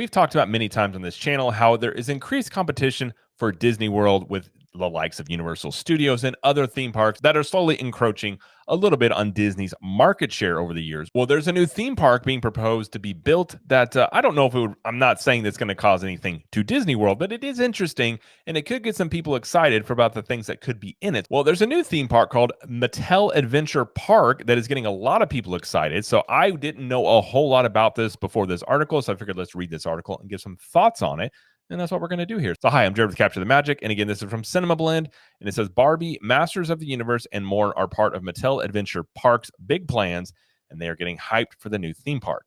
We've talked about many times on this channel how there is increased competition for Disney World with the likes of Universal Studios and other theme parks that are slowly encroaching a little bit on Disney's market share over the years. Well, there's a new theme park being proposed to be built that I don't know if it would, I'm not saying that's going to cause anything to Disney World, but it is interesting and it could get some people excited for about the things that could be in it. Well, there's a new theme park called Mattel Adventure Park that is getting a lot of people excited. So I didn't know a whole lot about this before this article. So I figured let's read this article and give some thoughts on it. And that's what we're going to do here. So, hi, I'm Jared with Capture the Magic. And again, this is from Cinema Blend. And it says Barbie, Masters of the Universe, and more are part of Mattel Adventure Park's big plans. And they are getting hyped for the new theme park.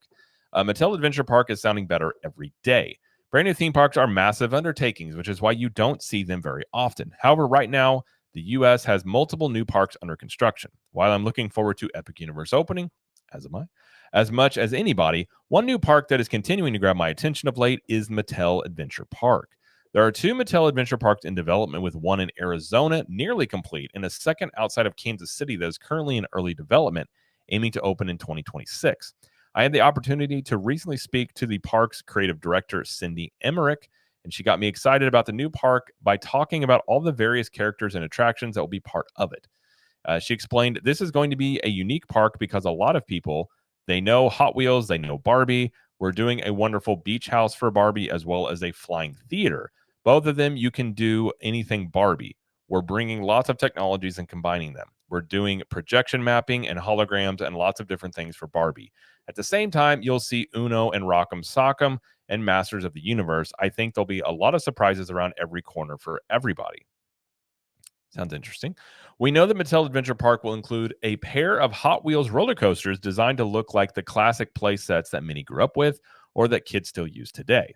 Mattel Adventure Park is sounding better every day. Brand new theme parks are massive undertakings, which is why you don't see them very often. However, right now, the U.S. has multiple new parks under construction. While I'm looking forward to Epic Universe opening, as am I, as much as anybody, one new park that is continuing to grab my attention of late is Mattel Adventure Park. There are two Mattel Adventure Parks in development, with one in Arizona nearly complete and a second outside of Kansas City that is currently in early development, aiming to open in 2026. I had the opportunity to recently speak to the park's creative director, Cindy Emmerich, and she got me excited about the new park by talking about all the various characters and attractions that will be part of it. She explained this is going to be a unique park because a lot of people, they know Hot Wheels, they know Barbie. We're doing a wonderful beach house for Barbie as well as a flying theater. Both of them, you can do anything Barbie. We're bringing lots of technologies and combining them. We're doing projection mapping and holograms and lots of different things for Barbie. At the same time, you'll see Uno and Rock'em Sock'em and Masters of the Universe. I think there'll be a lot of surprises around every corner for everybody. Sounds interesting. We know that Mattel Adventure Park will include a pair of Hot Wheels roller coasters designed to look like the classic play sets that many grew up with or that kids still use today.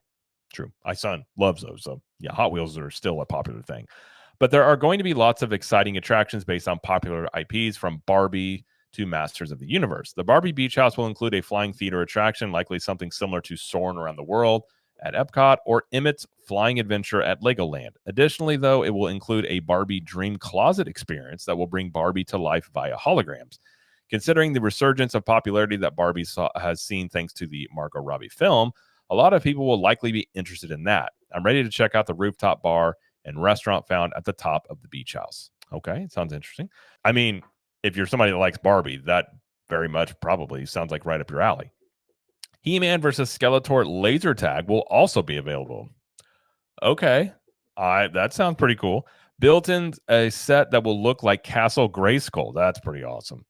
True. My son loves those. So, yeah, Hot Wheels are still a popular thing. But there are going to be lots of exciting attractions based on popular IPs from Barbie to Masters of the Universe. The Barbie Beach House will include a flying theater attraction, likely something similar to Soarin' Around the World at Epcot or Emmett's Flying Adventure at Legoland. Additionally, though, it will include a Barbie Dream Closet experience that will bring Barbie to life via holograms. Considering the resurgence of popularity that Barbie has seen thanks to the Margot Robbie film, a lot of people will likely be interested in that. I'm ready to check out the rooftop bar and restaurant found at the top of the beach house. Okay, sounds interesting. I mean, if you're somebody that likes Barbie, that very much probably sounds like right up your alley. He-Man versus Skeletor laser tag will also be available. Okay, that sounds pretty cool. Built in a set that will look like Castle Grayskull. That's pretty awesome.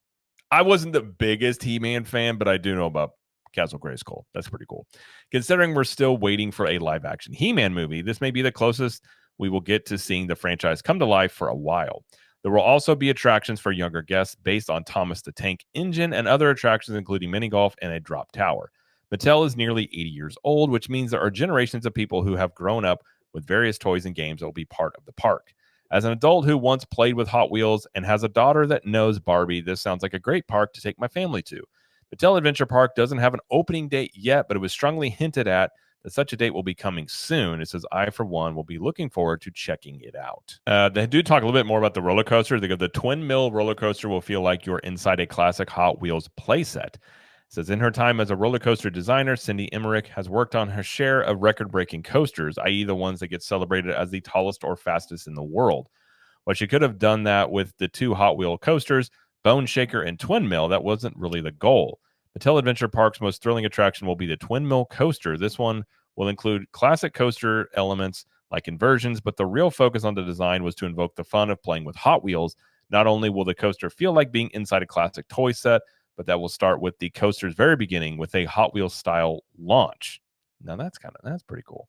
I wasn't the biggest He-Man fan, but I do know about Castle Grayskull. That's pretty cool. Considering we're still waiting for a live-action He-Man movie, this may be the closest we will get to seeing the franchise come to life for a while. There will also be attractions for younger guests based on Thomas the Tank Engine and other attractions, including mini golf and a drop tower. Mattel is nearly 80 years old, which means there are generations of people who have grown up with various toys and games that will be part of the park. As an adult who once played with Hot Wheels and has a daughter that knows Barbie, this sounds like a great park to take my family to. Mattel Adventure Park doesn't have an opening date yet, but it was strongly hinted at that such a date will be coming soon. It says, I, for one, will be looking forward to checking it out. They do talk a little bit more about the roller coaster. They go, the Twin Mill roller coaster will feel like you're inside a classic Hot Wheels playset. It says, in her time as a roller coaster designer, Cindy Emmerich has worked on her share of record-breaking coasters, i.e. the ones that get celebrated as the tallest or fastest in the world. While she could have done that with the two Hot Wheel coasters, Bone Shaker and Twin Mill, that wasn't really the goal. Mattel Adventure Park's most thrilling attraction will be the Twin Mill coaster. This one will include classic coaster elements like inversions, but the real focus on the design was to invoke the fun of playing with Hot Wheels. Not only will the coaster feel like being inside a classic toy set, but that will start with the coaster's very beginning with a Hot Wheels style launch. Now that's pretty cool.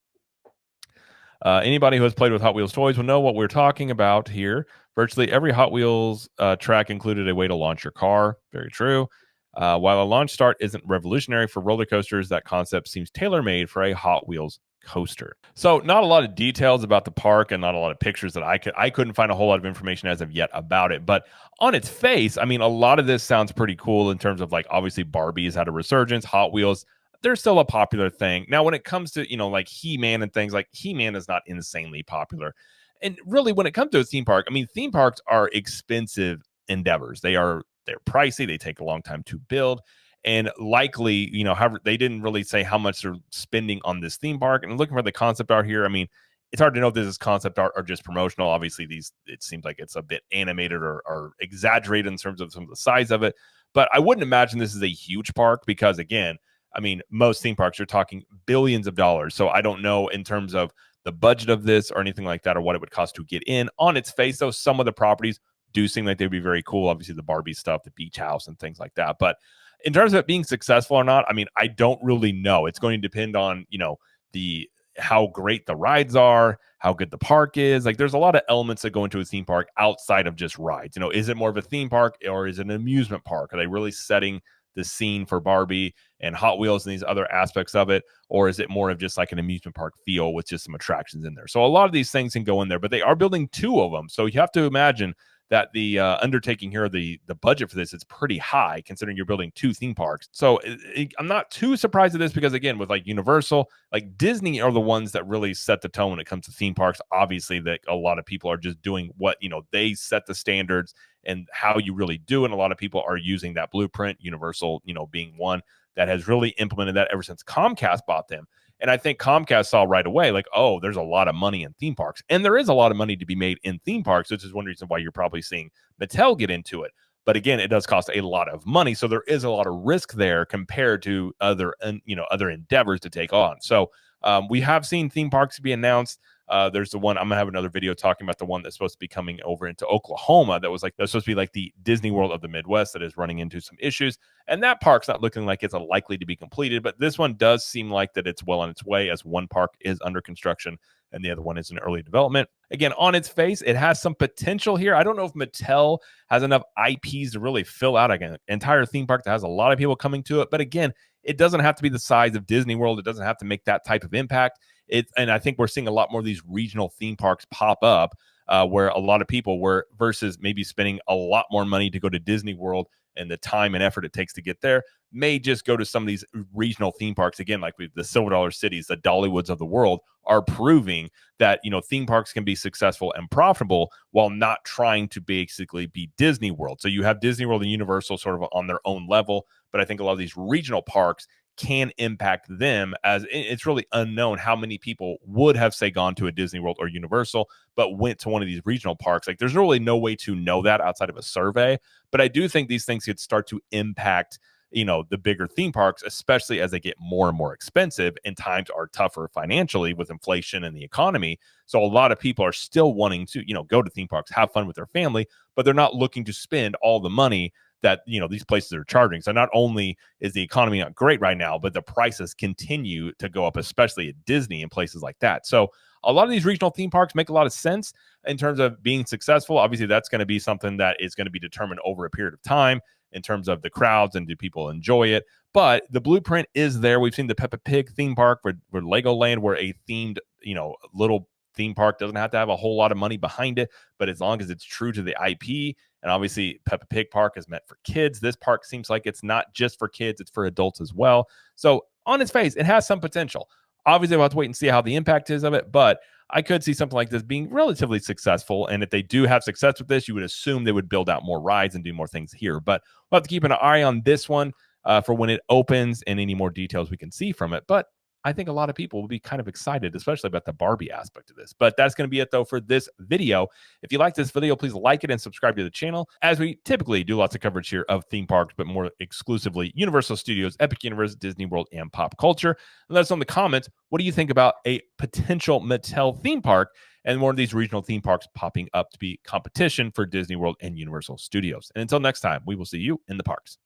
Anybody who has played with Hot Wheels toys will know what we're talking about here. Virtually every Hot Wheels track included a way to launch your car. Very true. While a launch start isn't revolutionary for roller coasters, that concept seems tailor-made for a Hot Wheels coaster. So not a lot of details about the park and not a lot of pictures that I couldn't find a whole lot of information as of yet about it. But on its face, I mean, a lot of this sounds pretty cool in terms of, like, obviously Barbie has had a resurgence. Hot Wheels, they're still a popular thing. Now, when it comes to, like He-Man and things, like He-Man is not insanely popular. And really, when it comes to a theme park, I mean, theme parks are expensive endeavors. They're pricey. They take a long time to build. and likely, however, they didn't really say how much they're spending on this theme park. And looking for the concept art here, I mean, it's hard to know if this is concept art or just promotional. Obviously, it seems like it's a bit animated or exaggerated in terms of some of the size of it. But I wouldn't imagine this is a huge park because, again, I mean, most theme parks are talking billions of dollars. So I don't know in terms of the budget of this or anything like that, or what it would cost to get in. On its face, though, some of the properties do seem like they'd be very cool. Obviously, the Barbie stuff, the beach house, and things like that. But in terms of it being successful or not, I mean, I don't really know. It's going to depend on, the how great the rides are, how good the park is. Like, there's a lot of elements that go into a theme park outside of just rides. Is it more of a theme park or is it an amusement park? Are they really setting the scene for Barbie and Hot Wheels and these other aspects of it? Or is it more of just like an amusement park feel with just some attractions in there? So a lot of these things can go in there, but they are building two of them. So you have to imagine that the undertaking here, the budget for this is pretty high considering you're building two theme parks. So I'm not too surprised at this because, again, with like Universal, like Disney are the ones that really set the tone when it comes to theme parks. Obviously, that a lot of people are just doing what, they set the standards and how you really do. And a lot of people are using that blueprint, Universal, being one that has really implemented that ever since Comcast bought them. And I think Comcast saw right away, like, oh, there's a lot of money in theme parks. And there is a lot of money to be made in theme parks, which is one reason why you're probably seeing Mattel get into it. But again, it does cost a lot of money. So there is a lot of risk there compared to other endeavors to take on. So we have seen theme parks be announced. There's the one, I'm gonna have another video talking about the one that's supposed to be coming over into Oklahoma. That's supposed to be like the Disney World of the Midwest that is running into some issues. And that park's not looking like it's likely to be completed, but this one does seem like that it's well on its way, as one park is under construction and the other one is in early development. Again, on its face, it has some potential here. I don't know if Mattel has enough IPs to really fill out an entire theme park that has a lot of people coming to it. But again, it doesn't have to be the size of Disney World. It doesn't have to make that type of impact. And I think we're seeing a lot more of these regional theme parks pop up where a lot of people were, versus maybe spending a lot more money to go to Disney World and the time and effort it takes to get there, may just go to some of these regional theme parks. Again, like the Silver Dollar cities, the Dollywoods of the world are proving that, theme parks can be successful and profitable while not trying to basically be Disney World. So you have Disney World and Universal sort of on their own level, but I think a lot of these regional parks can impact them, as it's really unknown how many people would have, say, gone to a Disney World or Universal, but went to one of these regional parks. Like, there's really no way to know that outside of a survey. But I do think these things could start to impact, the bigger theme parks, especially as they get more and more expensive and times are tougher financially with inflation and the economy. So a lot of people are still wanting to, go to theme parks, have fun with their family, but they're not looking to spend all the money that these places are charging. So not only is the economy not great right now, but the prices continue to go up, especially at Disney and places like that. So a lot of these regional theme parks make a lot of sense in terms of being successful. Obviously, that's going to be something that is going to be determined over a period of time in terms of the crowds and do people enjoy it. But the blueprint is there. We've seen the Peppa Pig theme park where Legoland, where a themed, little theme park doesn't have to have a whole lot of money behind it, but as long as it's true to the IP. And obviously, Peppa Pig Park is meant for kids. This park seems like it's not just for kids, it's for adults as well. So on its face, it has some potential. Obviously, we'll have to wait and see how the impact is of it, but I could see something like this being relatively successful. And if they do have success with this, you would assume they would build out more rides and do more things here. But we'll have to keep an eye on this one for when it opens and any more details we can see from it. But I think a lot of people will be kind of excited, especially about the Barbie aspect of this. But that's going to be it, though, for this video. If you like this video, please like it and subscribe to the channel, as we typically do lots of coverage here of theme parks, but more exclusively Universal Studios, Epic Universe, Disney World, and pop culture. And let us know in the comments, what do you think about a potential Mattel theme park and more of these regional theme parks popping up to be competition for Disney World and Universal Studios? And until next time, we will see you in the parks.